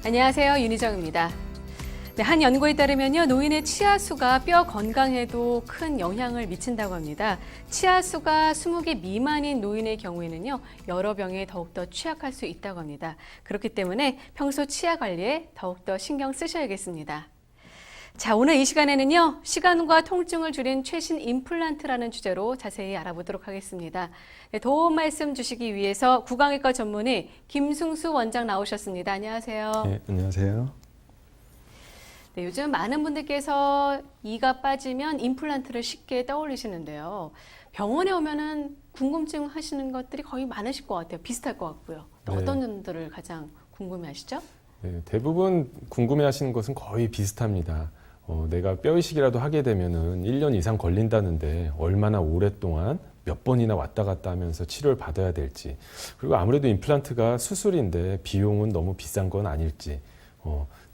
안녕하세요. 윤희정입니다. 네, 한 연구에 따르면요, 노인의 치아수가 뼈 건강에도 큰 영향을 미친다고 합니다. 치아수가 20개 미만인 노인의 경우에는요, 여러 병에 더욱더 취약할 수 있다고 합니다. 그렇기 때문에 평소 치아 관리에 더욱더 신경 쓰셔야겠습니다. 자, 오늘 이 시간에는요, 시간과 통증을 줄인 최신 임플란트라는 주제로 자세히 알아보도록 하겠습니다. 네, 도움 말씀 주시기 위해서 구강외과 전문의 김승수 원장 나오셨습니다. 안녕하세요. 네, 안녕하세요. 네, 요즘 많은 분들께서 이가 빠지면 임플란트를 쉽게 떠올리시는데요. 병원에 오면은 궁금증 하시는 것들이 거의 많으실 것 같아요. 비슷할 것 같고요. 또 네. 어떤 점들을 가장 궁금해하시죠? 네, 대부분 궁금해하시는 것은 거의 비슷합니다. 내가 뼈 이식이라도 하게 되면은 1년 이상 걸린다는데 얼마나 오랫동안 몇 번이나 왔다 갔다 하면서 치료를 받아야 될지, 그리고 아무래도 임플란트가 수술인데 비용은 너무 비싼 건 아닐지,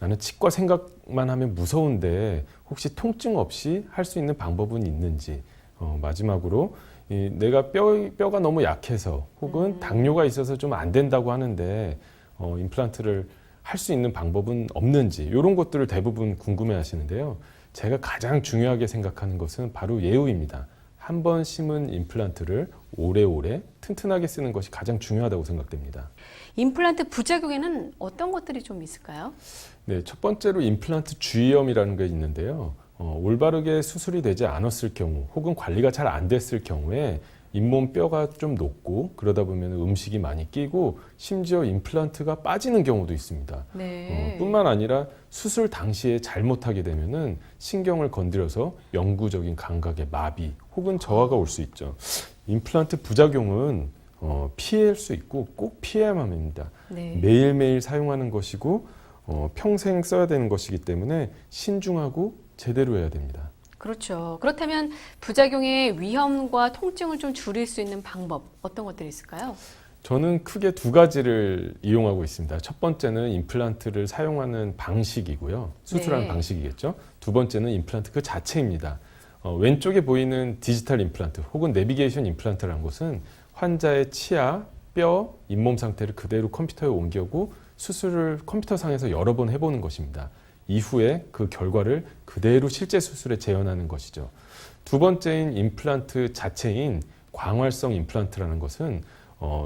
나는 치과 생각만 하면 무서운데 혹시 통증 없이 할 수 있는 방법은 있는지, 마지막으로 내가 뼈가 너무 약해서 혹은 당뇨가 있어서 좀 안 된다고 하는데 임플란트를 할 수 있는 방법은 없는지, 이런 것들을 대부분 궁금해 하시는데요. 제가 가장 중요하게 생각하는 것은 바로 예후입니다. 한 번 심은 임플란트를 오래오래 튼튼하게 쓰는 것이 가장 중요하다고 생각됩니다. 임플란트 부작용에는 어떤 것들이 좀 있을까요? 네, 첫 번째로 임플란트 주위염이라는 게 있는데요. 올바르게 수술이 되지 않았을 경우 혹은 관리가 잘 안 됐을 경우에 잇몸 뼈가 좀 높고, 그러다 보면 음식이 많이 끼고 심지어 임플란트가 빠지는 경우도 있습니다. 네. 뿐만 아니라 수술 당시에 잘못하게 되면은 신경을 건드려서 영구적인 감각의 마비 혹은 저하가 올 수 있죠. 임플란트 부작용은 피할 수 있고 꼭 피해야만 합니다. 네. 매일매일 사용하는 것이고 평생 써야 되는 것이기 때문에 신중하고 제대로 해야 됩니다. 그렇죠. 그렇다면 부작용의 위험과 통증을 좀 줄일 수 있는 방법, 어떤 것들이 있을까요? 저는 크게 두 가지를 이용하고 있습니다. 첫 번째는 임플란트를 사용하는 방식이고요. 수술하는 네. 방식이겠죠. 두 번째는 임플란트 그 자체입니다. 왼쪽에 보이는 디지털 임플란트 혹은 내비게이션 임플란트라는 것은 환자의 치아, 뼈, 잇몸 상태를 그대로 컴퓨터에 옮기고 수술을 컴퓨터상에서 여러 번 해보는 것입니다. 이후에 그 결과를 그대로 실제 수술에 재현하는 것이죠. 두 번째인 임플란트 자체인 광활성 임플란트라는 것은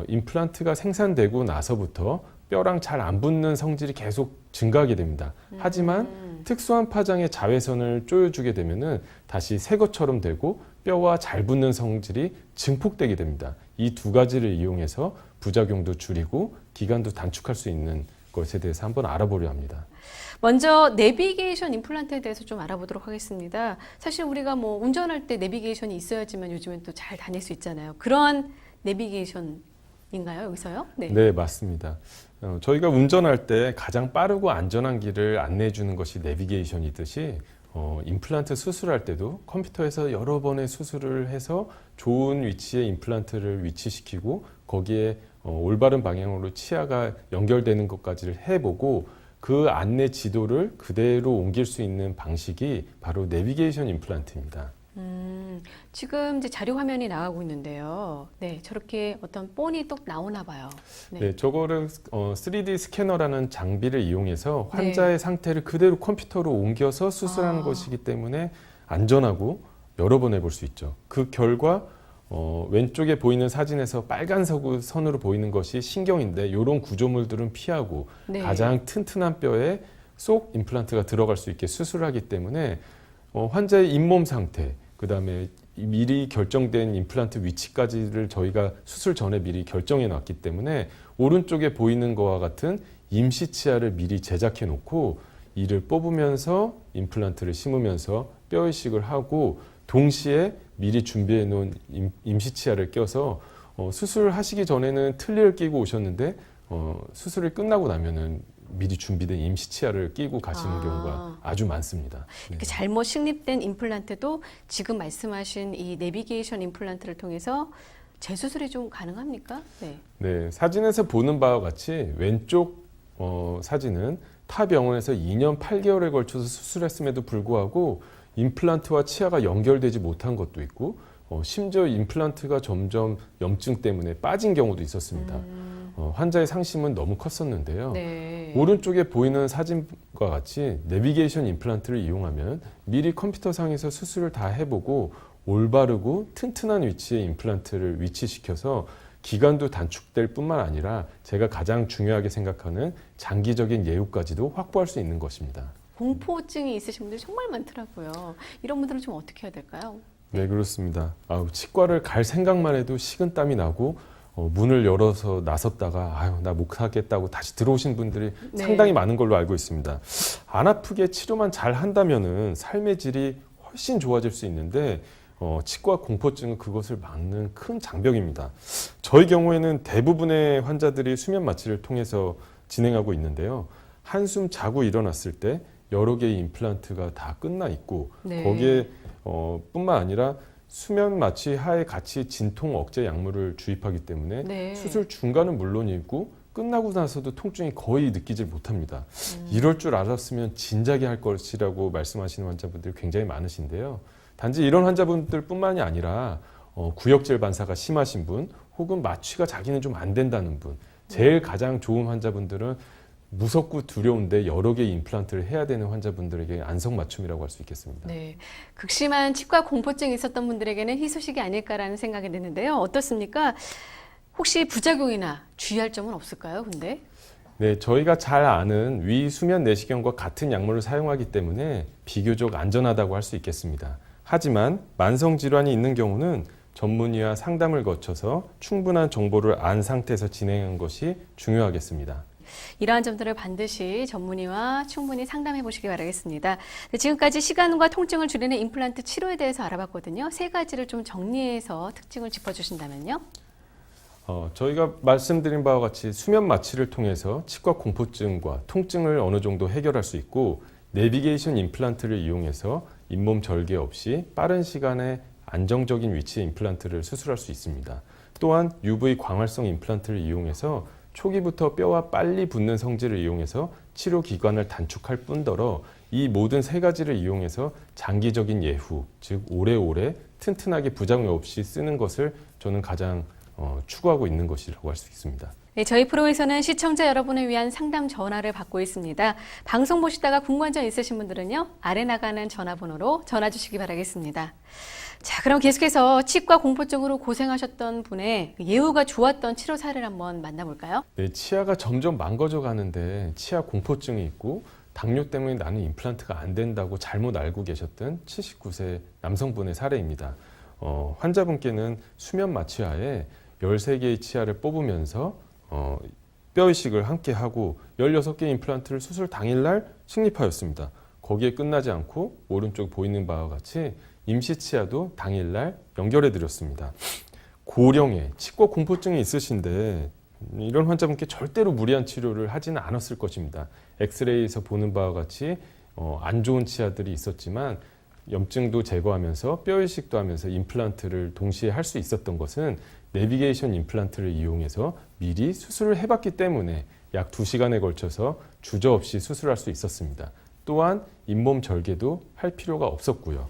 임플란트가 생산되고 나서부터 뼈랑 잘 안 붙는 성질이 계속 증가하게 됩니다. 하지만 특수한 파장의 자외선을 쪼여주게 되면은 다시 새 것처럼 되고 뼈와 잘 붙는 성질이 증폭되게 됩니다. 이 두 가지를 이용해서 부작용도 줄이고 기간도 단축할 수 있는 것에 대해서 한번 알아보려 합니다. 먼저 내비게이션 임플란트에 대해서 좀 알아보도록 하겠습니다. 사실 우리가 뭐 운전할 때 내비게이션이 있어야지만 요즘엔 또 잘 다닐 수 있잖아요. 그런 내비게이션인가요, 여기서요? 네. 네, 맞습니다. 저희가 운전할 때 가장 빠르고 안전한 길을 안내해 주는 것이 내비게이션이듯이 임플란트 수술할 때도 컴퓨터에서 여러 번의 수술을 해서 좋은 위치에 임플란트를 위치시키고 거기에 올바른 방향으로 치아가 연결되는 것까지를 해보고 그 안내 지도를 그대로 옮길 수 있는 방식이 바로 내비게이션 임플란트입니다. 지금 이제 자료 화면이 나가고 있는데요. 네, 저렇게 어떤 본이 또 나오나 봐요. 네, 저거를 3D 스캐너라는 장비를 이용해서 네. 환자의 상태를 그대로 컴퓨터로 옮겨서 수술하는 것이기 때문에 안전하고 여러 번 해볼 수 있죠. 그 결과 왼쪽에 보이는 사진에서 빨간 선으로 보이는 것이 신경인데 이런 구조물들은 피하고 네. 가장 튼튼한 뼈에 쏙 임플란트가 들어갈 수 있게 수술하기 때문에 환자의 잇몸 상태, 그 다음에 미리 결정된 임플란트 위치까지를 저희가 수술 전에 미리 결정해 놨기 때문에 오른쪽에 보이는 것과 같은 임시 치아를 미리 제작해 놓고 이를 뽑으면서 임플란트를 심으면서 뼈 이식을 하고 동시에 미리 준비해 놓은 임시 치아를 껴서 수술하시기 전에는 틀니를 끼고 오셨는데 수술이 끝나고 나면은 미리 준비된 임시 치아를 끼고 가시는 경우가 아주 많습니다. 이렇게 잘못 식립된 임플란트도 지금 말씀하신 이 내비게이션 임플란트를 통해서 재수술이 좀 가능합니까? 네. 네, 사진에서 보는 바와 같이 왼쪽 사진은 타 병원에서 2년 8개월에 걸쳐서 수술했음에도 불구하고 임플란트와 치아가 연결되지 못한 것도 있고 심지어 임플란트가 점점 염증 때문에 빠진 경우도 있었습니다. 환자의 상심은 너무 컸었는데요. 네. 오른쪽에 보이는 사진과 같이 내비게이션 임플란트를 이용하면 미리 컴퓨터상에서 수술을 다 해보고 올바르고 튼튼한 위치에 임플란트를 위치시켜서 기간도 단축될 뿐만 아니라 제가 가장 중요하게 생각하는 장기적인 예후까지도 확보할 수 있는 것입니다. 공포증이 있으신 분들이 정말 많더라고요. 이런 분들은 좀 어떻게 해야 될까요? 네, 그렇습니다. 치과를 갈 생각만 해도 식은땀이 나고 문을 열어서 나섰다가 나 못 하겠다고 다시 들어오신 분들이 네. 상당히 많은 걸로 알고 있습니다. 안 아프게 치료만 잘 한다면은 삶의 질이 훨씬 좋아질 수 있는데 치과 공포증은 그것을 막는 큰 장벽입니다. 저희 경우에는 대부분의 환자들이 수면 마취를 통해서 진행하고 있는데요. 한숨 자고 일어났을 때 여러 개의 임플란트가 다 끝나 있고 네. 거기에 뿐만 아니라 수면 마취 하에 같이 진통 억제 약물을 주입하기 때문에 네. 수술 중간은 물론이고 끝나고 나서도 통증이 거의 느끼질 못합니다. 이럴 줄 알았으면 진작에 할 것이라고 말씀하시는 환자분들이 굉장히 많으신데요. 단지 이런 환자분들뿐만이 아니라 구역질 반사가 심하신 분 혹은 마취가 자기는 좀 안 된다는 분, 제일 가장 좋은 환자분들은 무섭고 두려운데 여러 개의 임플란트를 해야 되는 환자분들에게 안성맞춤이라고 할 수 있겠습니다. 네, 극심한 치과 공포증이 있었던 분들에게는 희소식이 아닐까라는 생각이 드는데요. 어떻습니까? 혹시 부작용이나 주의할 점은 없을까요? 근데? 네, 저희가 잘 아는 위 수면 내시경과 같은 약물을 사용하기 때문에 비교적 안전하다고 할 수 있겠습니다. 하지만 만성 질환이 있는 경우는 전문의와 상담을 거쳐서 충분한 정보를 안 상태에서 진행한 것이 중요하겠습니다. 이러한 점들을 반드시 전문의와 충분히 상담해 보시기 바라겠습니다. 네, 지금까지 시간과 통증을 줄이는 임플란트 치료에 대해서 알아봤거든요. 세 가지를 좀 정리해서 특징을 짚어주신다면요. 저희가 말씀드린 바와 같이 수면 마취를 통해서 치과 공포증과 통증을 어느 정도 해결할 수 있고 내비게이션 임플란트를 이용해서 잇몸 절개 없이 빠른 시간에 안정적인 위치의 임플란트를 수술할 수 있습니다. 또한 UV 광활성 임플란트를 이용해서 초기부터 뼈와 빨리 붙는 성질을 이용해서 치료 기간을 단축할 뿐더러 이 모든 세 가지를 이용해서 장기적인 예후, 즉 오래오래 튼튼하게 부작용 없이 쓰는 것을 저는 가장 추구하고 있는 것이라고 할 수 있습니다. 네, 저희 프로에서는 시청자 여러분을 위한 상담 전화를 받고 있습니다. 방송 보시다가 궁금한 점 있으신 분들은요, 아래 나가는 전화번호로 전화 주시기 바라겠습니다. 자, 그럼 계속해서 치과 공포증으로 고생하셨던 분의 예후가 좋았던 치료 사례를 한번 만나볼까요? 네, 치아가 점점 망가져 가는데 치아 공포증이 있고 당뇨 때문에 나는 임플란트가 안 된다고 잘못 알고 계셨던 79세 남성분의 사례입니다. 환자분께는 수면 마취하에 13개의 치아를 뽑으면서 뼈 이식을 함께 하고 16개 임플란트를 수술 당일날 식립하였습니다. 거기에 끝나지 않고 오른쪽 보이는 바와 같이 임시 치아도 당일날 연결해 드렸습니다. 고령의 치과 공포증이 있으신데 이런 환자분께 절대로 무리한 치료를 하지는 않았을 것입니다. 엑스레이에서 보는 바와 같이 안 좋은 치아들이 있었지만 염증도 제거하면서 뼈 이식도 하면서 임플란트를 동시에 할 수 있었던 것은 내비게이션 임플란트를 이용해서 미리 수술을 해봤기 때문에 약 2시간에 걸쳐서 주저없이 수술할 수 있었습니다. 또한 잇몸 절개도 할 필요가 없었고요.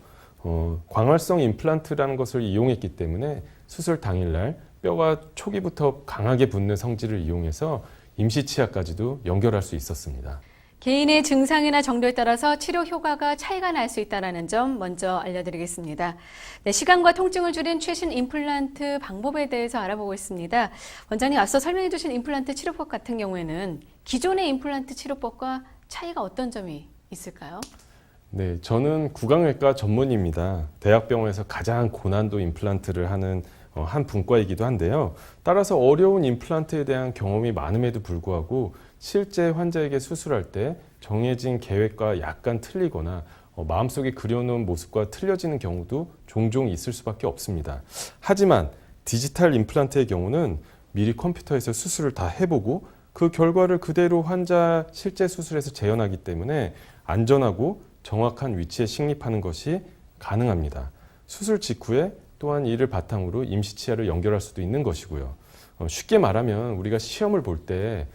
광활성 임플란트라는 것을 이용했기 때문에 수술 당일날 뼈가 초기부터 강하게 붙는 성질을 이용해서 임시치아까지도 연결할 수 있었습니다. 개인의 증상이나 정도에 따라서 치료 효과가 차이가 날 수 있다는 점 먼저 알려드리겠습니다. 네, 시간과 통증을 줄인 최신 임플란트 방법에 대해서 알아보고 있습니다. 원장님, 앞서 설명해 주신 임플란트 치료법 같은 경우에는 기존의 임플란트 치료법과 차이가 어떤 점이 있을까요? 네, 저는 구강외과 전문의입니다. 대학병원에서 가장 고난도 임플란트를 하는 한 분과이기도 한데요. 따라서 어려운 임플란트에 대한 경험이 많음에도 불구하고 실제 환자에게 수술할 때 정해진 계획과 약간 틀리거나 마음속에 그려놓은 모습과 틀려지는 경우도 종종 있을 수밖에 없습니다. 하지만 디지털 임플란트의 경우는 미리 컴퓨터에서 수술을 다 해보고 그 결과를 그대로 환자 실제 수술에서 재현하기 때문에 안전하고 정확한 위치에 식립하는 것이 가능합니다. 수술 직후에 또한 이를 바탕으로 임시치아를 연결할 수도 있는 것이고요. 쉽게 말하면 우리가 시험을 볼 때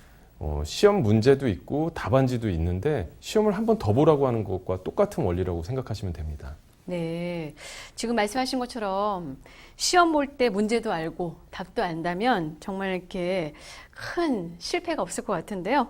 시험 문제도 있고 답안지도 있는데 시험을 한 번 더 보라고 하는 것과 똑같은 원리라고 생각하시면 됩니다. 네. 지금 말씀하신 것처럼 시험 볼 때 문제도 알고 답도 안다면 정말 이렇게 큰 실패가 없을 것 같은데요.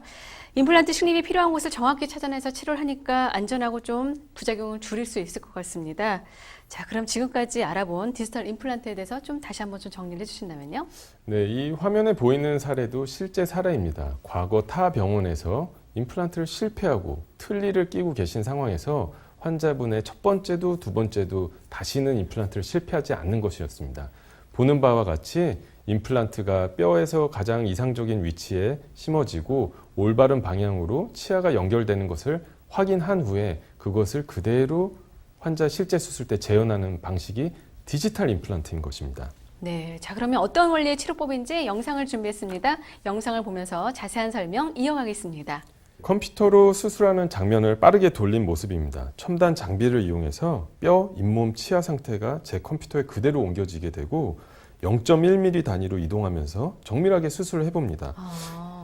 임플란트 식립이 필요한 곳을 정확히 찾아내서 치료를 하니까 안전하고 좀 부작용을 줄일 수 있을 것 같습니다. 자, 그럼 지금까지 알아본 디지털 임플란트에 대해서 좀 다시 한번 좀 정리를 해주신다면요. 네, 이 화면에 보이는 사례도 실제 사례입니다. 과거 타 병원에서 임플란트를 실패하고 틀니를 끼고 계신 상황에서 환자분의 첫 번째도 두 번째도 다시는 임플란트를 실패하지 않는 것이었습니다. 보는 바와 같이 임플란트가 뼈에서 가장 이상적인 위치에 심어지고 올바른 방향으로 치아가 연결되는 것을 확인한 후에 그것을 그대로 환자 실제 수술 때 재현하는 방식이 디지털 임플란트인 것입니다. 네, 자 그러면 어떤 원리의 치료법인지 영상을 준비했습니다. 영상을 보면서 자세한 설명 이어가겠습니다. 컴퓨터로 수술하는 장면을 빠르게 돌린 모습입니다. 첨단 장비를 이용해서 뼈, 잇몸, 치아 상태가 제 컴퓨터에 그대로 옮겨지게 되고 0.1mm 단위로 이동하면서 정밀하게 수술을 해봅니다.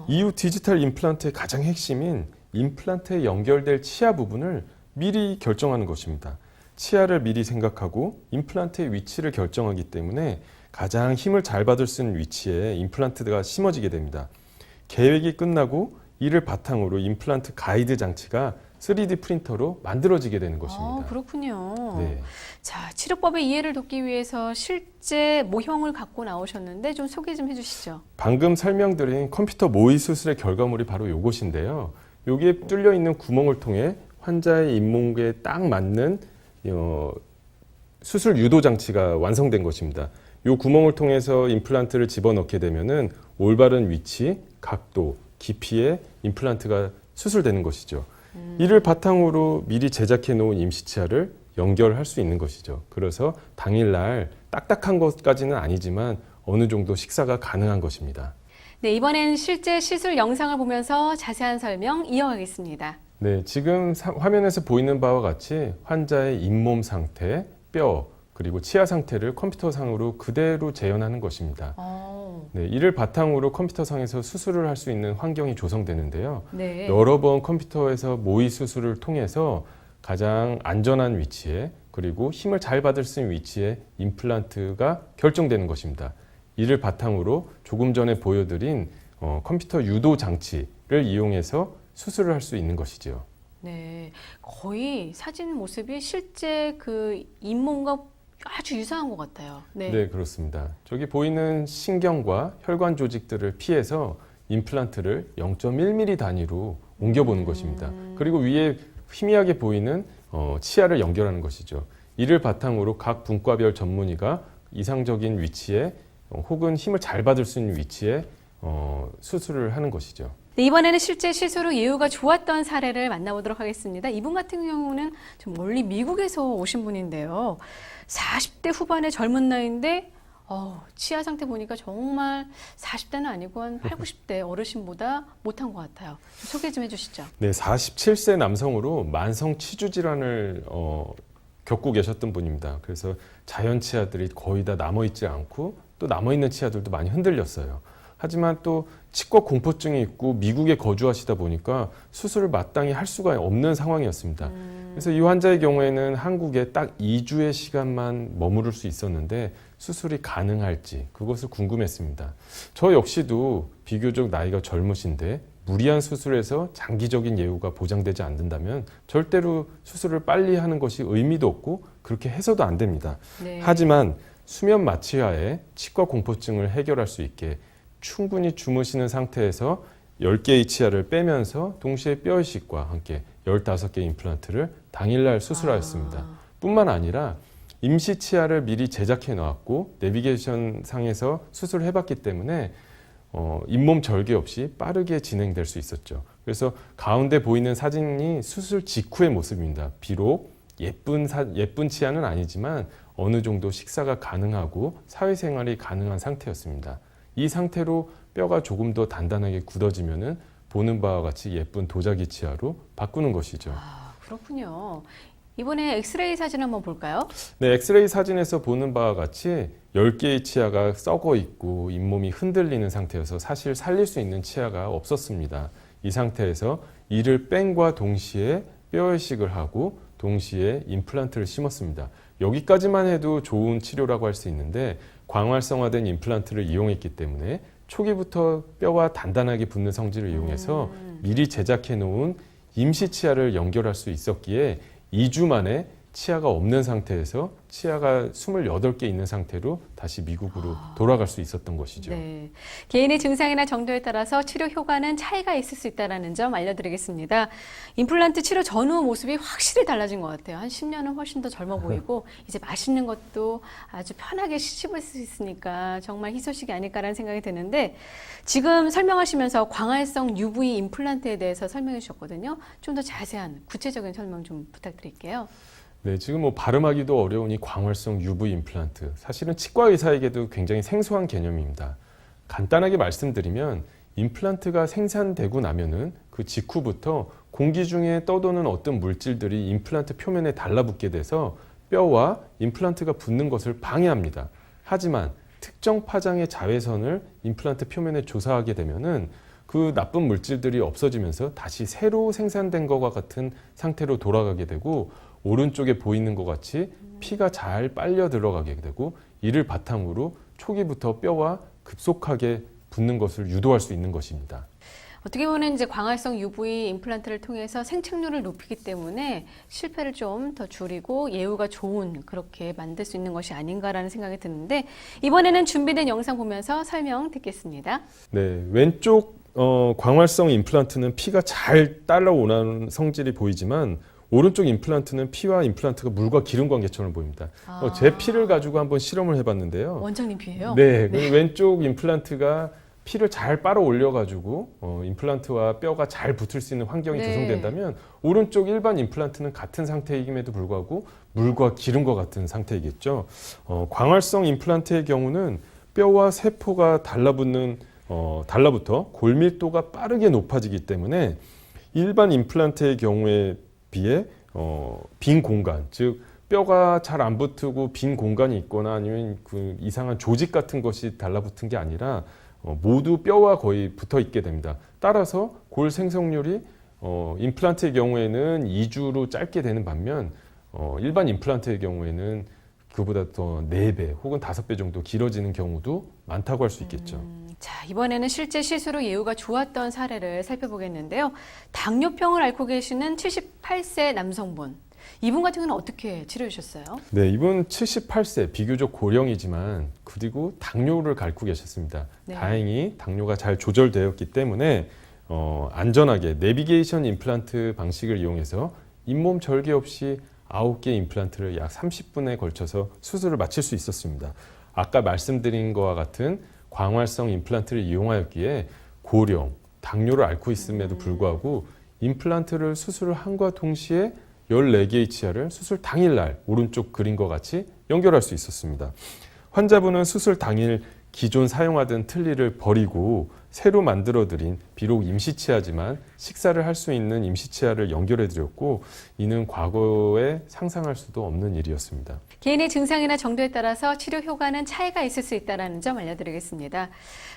이후 디지털 임플란트의 가장 핵심인 임플란트에 연결될 치아 부분을 미리 결정하는 것입니다. 치아를 미리 생각하고 임플란트의 위치를 결정하기 때문에 가장 힘을 잘 받을 수 있는 위치에 임플란트가 심어지게 됩니다. 계획이 끝나고 이를 바탕으로 임플란트 가이드 장치가 3D 프린터로 만들어지게 되는 것입니다. 그렇군요. 네. 자, 치료법의 이해를 돕기 위해서 실제 모형을 갖고 나오셨는데 좀 소개 좀 해주시죠. 방금 설명드린 컴퓨터 모의 수술의 결과물이 바로 이것인데요. 여기에 뚫려 있는 구멍을 통해 환자의 잇몸에 딱 맞는 수술 유도 장치가 완성된 것입니다. 이 구멍을 통해서 임플란트를 집어넣게 되면은 올바른 위치, 각도, 깊이의 임플란트가 수술되는 것이죠. 이를 바탕으로 미리 제작해 놓은 임시치아를 연결할 수 있는 것이죠. 그래서 당일날 딱딱한 것까지는 아니지만 어느 정도 식사가 가능한 것입니다. 네, 이번엔 실제 시술 영상을 보면서 자세한 설명 이어가겠습니다. 네, 지금 화면에서 보이는 바와 같이 환자의 잇몸 상태, 뼈, 그리고 치아 상태를 컴퓨터상으로 그대로 재현하는 것입니다. 네, 이를 바탕으로 컴퓨터상에서 수술을 할 수 있는 환경이 조성되는데요. 네. 여러 번 컴퓨터에서 모의 수술을 통해서 가장 안전한 위치에 그리고 힘을 잘 받을 수 있는 위치에 임플란트가 결정되는 것입니다. 이를 바탕으로 조금 전에 보여드린 컴퓨터 유도 장치를 이용해서 수술을 할 수 있는 것이죠. 네, 거의 사진 모습이 실제 그 잇몸과 아주 유사한 것 같아요. 네. 네, 그렇습니다. 저기 보이는 신경과 혈관 조직들을 피해서 임플란트를 0.1mm 단위로 옮겨보는 것입니다. 그리고 위에 희미하게 보이는 치아를 연결하는 것이죠. 이를 바탕으로 각 분과별 전문의가 이상적인 위치에 혹은 힘을 잘 받을 수 있는 위치에 수술을 하는 것이죠. 네, 이번에는 실제 시술 후 예후가 좋았던 사례를 만나보도록 하겠습니다. 이분 같은 경우는 좀 멀리 미국에서 오신 분인데요. 40대 후반의 젊은 나이인데 치아 상태 보니까 정말 40대는 아니고 한 8, 90대 어르신보다 못한 것 같아요. 소개 좀 해주시죠. 네, 47세 남성으로 만성 치주 질환을 겪고 계셨던 분입니다. 그래서 자연 치아들이 거의 다 남아있지 않고 또 남아있는 치아들도 많이 흔들렸어요. 하지만 또 치과 공포증이 있고 미국에 거주하시다 보니까 수술을 마땅히 할 수가 없는 상황이었습니다. 그래서 이 환자의 경우에는 한국에 딱 2주의 시간만 머무를 수 있었는데 수술이 가능할지 그것을 궁금했습니다. 저 역시도 비교적 나이가 젊으신데 무리한 수술에서 장기적인 예후가 보장되지 않는다면 절대로 수술을 빨리 하는 것이 의미도 없고 그렇게 해서도 안 됩니다. 네. 하지만 수면 마취하에 치과 공포증을 해결할 수 있게 충분히 주무시는 상태에서 10개의 치아를 빼면서 동시에 뼈 이식과 함께 15개의 임플란트를 당일날 수술하였습니다. 뿐만 아니라 임시 치아를 미리 제작해 놓았고 내비게이션 상에서 수술을 해봤기 때문에 잇몸 절개 없이 빠르게 진행될 수 있었죠. 그래서 가운데 보이는 사진이 수술 직후의 모습입니다. 비록 예쁜 치아는 아니지만 어느 정도 식사가 가능하고 사회생활이 가능한 상태였습니다. 이 상태로 뼈가 조금 더 단단하게 굳어지면은 보는 바와 같이 예쁜 도자기 치아로 바꾸는 것이죠. 그렇군요. 이번에 엑스레이 사진 한번 볼까요? 네, 엑스레이 사진에서 보는 바와 같이 10개의 치아가 썩어 있고 잇몸이 흔들리는 상태여서 사실 살릴 수 있는 치아가 없었습니다. 이 상태에서 이를 뺀과 동시에 뼈 이식을 하고 동시에 임플란트를 심었습니다. 여기까지만 해도 좋은 치료라고 할 수 있는데 광활성화된 임플란트를 이용했기 때문에 초기부터 뼈와 단단하게 붙는 성질을 이용해서 미리 제작해 놓은 임시 치아를 연결할 수 있었기에 2주 만에 치아가 없는 상태에서 치아가 28개 있는 상태로 다시 미국으로 돌아갈 수 있었던 것이죠. 네. 개인의 증상이나 정도에 따라서 치료 효과는 차이가 있을 수 있다는 점 알려드리겠습니다. 임플란트 치료 전후 모습이 확실히 달라진 것 같아요. 한 10년은 훨씬 더 젊어 보이고 이제 맛있는 것도 아주 편하게 씹을 수 있으니까 정말 희소식이 아닐까라는 생각이 드는데 지금 설명하시면서 광활성 UV 임플란트에 대해서 설명해 주셨거든요. 좀 더 자세한 구체적인 설명 좀 부탁드릴게요. 네, 지금 뭐 발음하기도 어려운 이 광활성 UV 임플란트. 사실은 치과 의사에게도 굉장히 생소한 개념입니다. 간단하게 말씀드리면 임플란트가 생산되고 나면은 그 직후부터 공기 중에 떠도는 어떤 물질들이 임플란트 표면에 달라붙게 돼서 뼈와 임플란트가 붙는 것을 방해합니다. 하지만 특정 파장의 자외선을 임플란트 표면에 조사하게 되면은 그 나쁜 물질들이 없어지면서 다시 새로 생산된 것과 같은 상태로 돌아가게 되고 오른쪽에 보이는 것 같이 피가 잘 빨려 들어가게 되고 이를 바탕으로 초기부터 뼈와 급속하게 붙는 것을 유도할 수 있는 것입니다. 어떻게 보면 이제 광활성 UV 임플란트를 통해서 생착률을 높이기 때문에 실패를 좀 더 줄이고 예후가 좋은 그렇게 만들 수 있는 것이 아닌가라는 생각이 드는데 이번에는 준비된 영상 보면서 설명 듣겠습니다. 네, 왼쪽 광활성 임플란트는 피가 잘 따라오는 성질이 보이지만 오른쪽 임플란트는 피와 임플란트가 물과 기름 관계처럼 보입니다. 제 피를 가지고 한번 실험을 해봤는데요. 원장님 피예요? 네, 네. 왼쪽 임플란트가 피를 잘 빨아 올려가지고 임플란트와 뼈가 잘 붙을 수 있는 환경이 네. 조성된다면 오른쪽 일반 임플란트는 같은 상태임에도 불구하고 물과 기름과 같은 상태이겠죠. 광활성 임플란트의 경우는 뼈와 세포가 달라붙어 골밀도가 빠르게 높아지기 때문에 일반 임플란트의 경우에 비해 빈 공간, 즉 뼈가 잘 안 붙고 빈 공간이 있거나 아니면 그 이상한 조직 같은 것이 달라붙은 게 아니라 모두 뼈와 거의 붙어 있게 됩니다. 따라서 골 생성률이 임플란트의 경우에는 2주로 짧게 되는 반면 일반 임플란트의 경우에는 그보다 더 4배 혹은 5배 정도 길어지는 경우도 많다고 할 수 있겠죠. 자, 이번에는 실제 시술 후 예후가 좋았던 사례를 살펴보겠는데요. 당뇨병을 앓고 계시는 78세 남성분. 이분 같은 경우는 어떻게 치료해 주셨어요? 네, 이분 78세, 비교적 고령이지만 그리고 당뇨를 앓고 계셨습니다. 네. 다행히 당뇨가 잘 조절되었기 때문에 안전하게 내비게이션 임플란트 방식을 이용해서 잇몸 절개 없이 9개 임플란트를 약 30분에 걸쳐서 수술을 마칠 수 있었습니다. 아까 말씀드린 것과 같은 광활성 임플란트를 이용하였기에 고령, 당뇨를 앓고 있음에도 불구하고 임플란트를 수술을 한과 동시에 14개의 치아를 수술 당일날 오른쪽 그림과 같이 연결할 수 있었습니다. 환자분은 수술 당일 기존 사용하던 틀니를 버리고 새로 만들어드린 비록 임시치아지만 식사를 할 수 있는 임시치아를 연결해드렸고 이는 과거에 상상할 수도 없는 일이었습니다. 개인의 증상이나 정도에 따라서 치료 효과는 차이가 있을 수 있다는 점 알려드리겠습니다.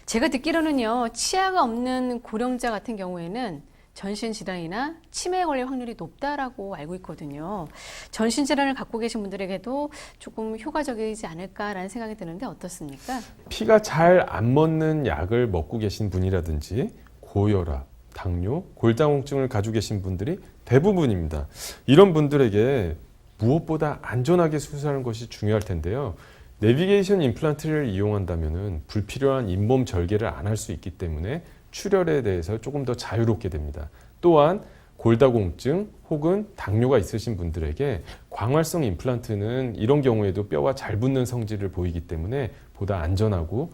제가 듣기로는요, 치아가 없는 고령자 같은 경우에는 전신질환이나 치매에 걸릴 확률이 높다라고 알고 있거든요. 전신질환을 갖고 계신 분들에게도 조금 효과적이지 않을까라는 생각이 드는데 어떻습니까? 피가 잘 안 멎는 약을 먹고 계신 분이라든지 고혈압, 당뇨, 골다공증을 가지고 계신 분들이 대부분입니다. 이런 분들에게 무엇보다 안전하게 수술하는 것이 중요할 텐데요. 내비게이션 임플란트를 이용한다면 불필요한 잇몸 절개를 안 할 수 있기 때문에 출혈에 대해서 조금 더 자유롭게 됩니다. 또한 골다공증 혹은 당뇨가 있으신 분들에게 광활성 임플란트는 이런 경우에도 뼈와 잘 붙는 성질을 보이기 때문에 보다 안전하고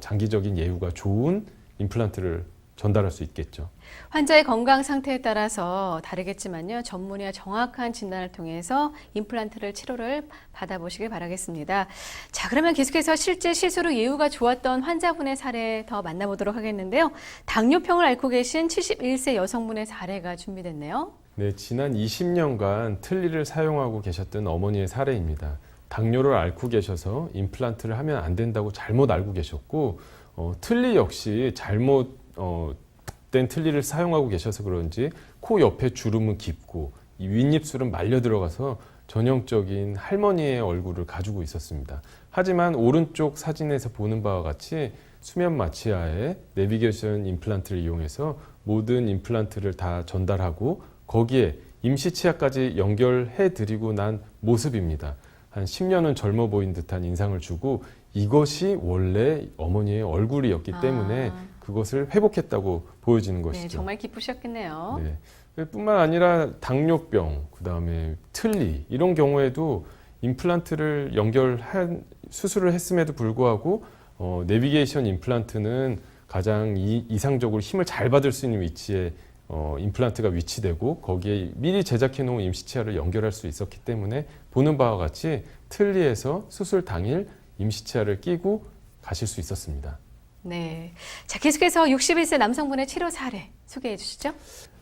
장기적인 예후가 좋은 임플란트를 전달할 수 있겠죠. 환자의 건강 상태에 따라서 다르겠지만요. 전문의와 정확한 진단을 통해서 임플란트를 치료를 받아보시길 바라겠습니다. 자, 그러면 계속해서 실제 시술 후 예후가 좋았던 환자분의 사례 더 만나보도록 하겠는데요. 당뇨병을 앓고 계신 71세 여성분의 사례가 준비됐네요. 네, 지난 20년간 틀니를 사용하고 계셨던 어머니의 사례입니다. 당뇨를 앓고 계셔서 임플란트를 하면 안 된다고 잘못 알고 계셨고 틀니 역시 잘못 된 틀니를 사용하고 계셔서 그런지 코 옆에 주름은 깊고 이 윗입술은 말려 들어가서 전형적인 할머니의 얼굴을 가지고 있었습니다. 하지만 오른쪽 사진에서 보는 바와 같이 수면 마취하에 내비게이션 임플란트를 이용해서 모든 임플란트를 다 전달하고 거기에 임시 치아까지 연결해 드리고 난 모습입니다. 한 10년은 젊어 보인 듯한 인상을 주고 이것이 원래 어머니의 얼굴이었기 때문에 그것을 회복했다고 보여지는 것이죠. 네, 정말 기쁘셨겠네요. 네. 뿐만 아니라 당뇨병, 그다음에 틀니 이런 경우에도 임플란트를 연결한 수술을 했음에도 불구하고 내비게이션 임플란트는 가장 이상적으로 힘을 잘 받을 수 있는 위치에 임플란트가 위치되고 거기에 미리 제작해 놓은 임시치아를 연결할 수 있었기 때문에 보는 바와 같이 틀니에서 수술 당일 임시치아를 끼고 가실 수 있었습니다. 네. 자, 계속해서 61세 남성분의 치료 사례 소개해 주시죠.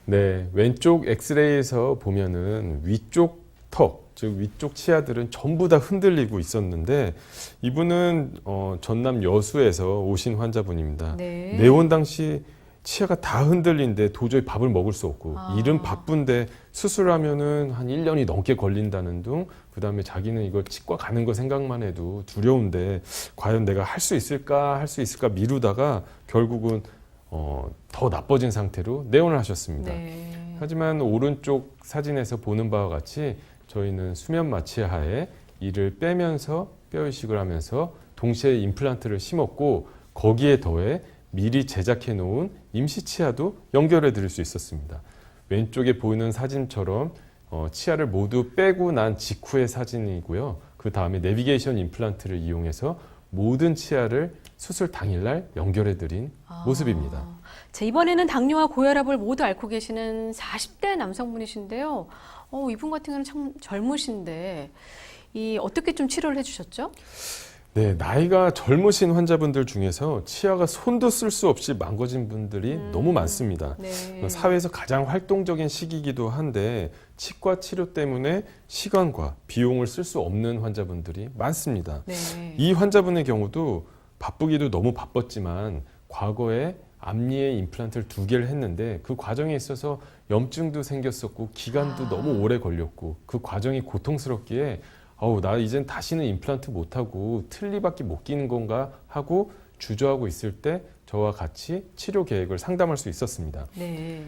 네, 왼쪽 엑스레이에서 보면은 위쪽 턱, 즉 위쪽 치아들은 전부 다 흔들리고 있었는데 이분은 전남 여수에서 오신 환자분입니다. 네. 내원 당시 치아가 다 흔들린데 도저히 밥을 먹을 수 없고 일은 바쁜데 수술하면은 한 1년이 넘게 걸린다는 둥, 그다음에 자기는 이거 치과 가는 거 생각만 해도 두려운데 과연 내가 할 수 있을까 미루다가 결국은 더 나빠진 상태로 내원을 하셨습니다. 네. 하지만 오른쪽 사진에서 보는 바와 같이 저희는 수면 마취하에 이를 빼면서 뼈 이식을 하면서 동시에 임플란트를 심었고 거기에 더해 미리 제작해 놓은 임시 치아도 연결해 드릴 수 있었습니다. 왼쪽에 보이는 사진처럼 치아를 모두 빼고 난 직후의 사진이고요. 그 다음에 내비게이션 임플란트를 이용해서 모든 치아를 수술 당일날 연결해 드린 모습입니다. 자, 이번에는 당뇨와 고혈압을 모두 앓고 계시는 40대 남성분이신데요. 이분 같은 경우는 참 젊으신데 어떻게 좀 치료를 해주셨죠? 네, 나이가 젊으신 환자분들 중에서 치아가 손도 쓸 수 없이 망가진 분들이 너무 많습니다. 네. 사회에서 가장 활동적인 시기이기도 한데 치과 치료 때문에 시간과 비용을 쓸 수 없는 환자분들이 많습니다. 네. 이 환자분의 경우도 바쁘기도 너무 바빴지만 과거에 앞니에 임플란트를 2개를 했는데 그 과정에 있어서 염증도 생겼었고 기간도 너무 오래 걸렸고 그 과정이 고통스럽기에 나 이젠 다시는 임플란트 못하고 틀니밖에 못 끼는 건가 하고 주저하고 있을 때 저와 같이 치료 계획을 상담할 수 있었습니다. 네.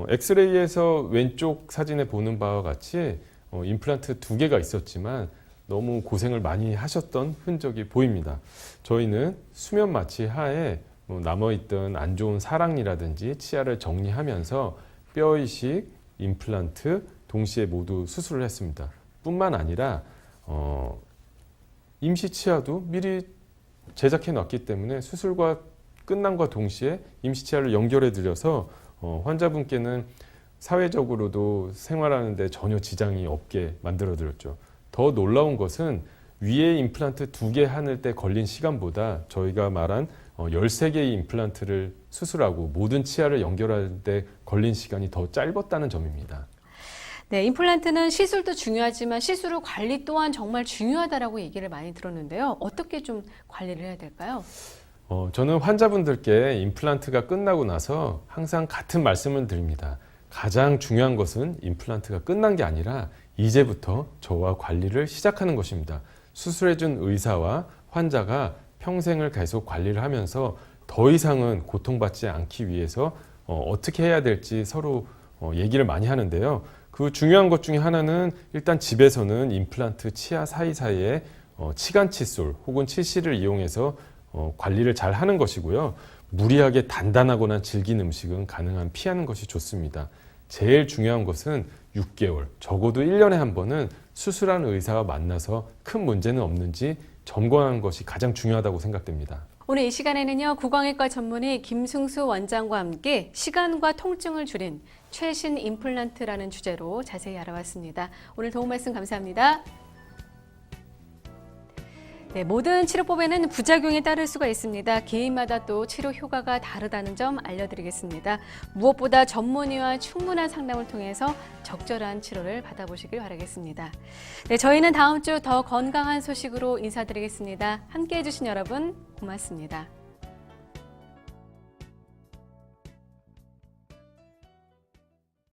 엑스레이에서 왼쪽 사진에 보는 바와 같이 임플란트 2개가 있었지만 너무 고생을 많이 하셨던 흔적이 보입니다. 저희는 수면 마취 하에 남아있던 안 좋은 사랑니라든지 치아를 정리하면서 뼈 이식, 임플란트 동시에 모두 수술을 했습니다. 뿐만 아니라 임시 치아도 미리 제작해 놨기 때문에 수술과 끝남과 동시에 임시 치아를 연결해 드려서 환자분께는 사회적으로도 생활하는데 전혀 지장이 없게 만들어 드렸죠. 더 놀라운 것은 위에 임플란트 2개 하는 때 걸린 시간보다 저희가 말한 13개의 임플란트를 수술하고 모든 치아를 연결할 때 걸린 시간이 더 짧았다는 점입니다. 네, 임플란트는 시술도 중요하지만 시술 후 관리 또한 정말 중요하다라고 얘기를 많이 들었는데요. 어떻게 좀 관리를 해야 될까요? 저는 환자분들께 임플란트가 끝나고 나서 항상 같은 말씀을 드립니다. 가장 중요한 것은 임플란트가 끝난 게 아니라 이제부터 저와 관리를 시작하는 것입니다. 수술해준 의사와 환자가 평생을 계속 관리를 하면서 더 이상은 고통받지 않기 위해서 어떻게 해야 될지 서로 얘기를 많이 하는데요. 그 중요한 것 중에 하나는 일단 집에서는 임플란트 치아 사이사이에 치간 칫솔 혹은 치실을 이용해서 관리를 잘 하는 것이고요. 무리하게 단단하거나 질긴 음식은 가능한 피하는 것이 좋습니다. 제일 중요한 것은 6개월, 적어도 1년에 한 번은 수술한 의사와 만나서 큰 문제는 없는지 점검하는 것이 가장 중요하다고 생각됩니다. 오늘 이 시간에는요, 구강외과 전문의 김승수 원장과 함께 시간과 통증을 줄인 최신 임플란트라는 주제로 자세히 알아봤습니다. 오늘 도움 말씀 감사합니다. 네, 모든 치료법에는 부작용이 따를 수가 있습니다. 개인마다 또 치료 효과가 다르다는 점 알려드리겠습니다. 무엇보다 전문의와 충분한 상담을 통해서 적절한 치료를 받아보시길 바라겠습니다. 네, 저희는 다음 주 더 건강한 소식으로 인사드리겠습니다. 함께해 주신 여러분 고맙습니다.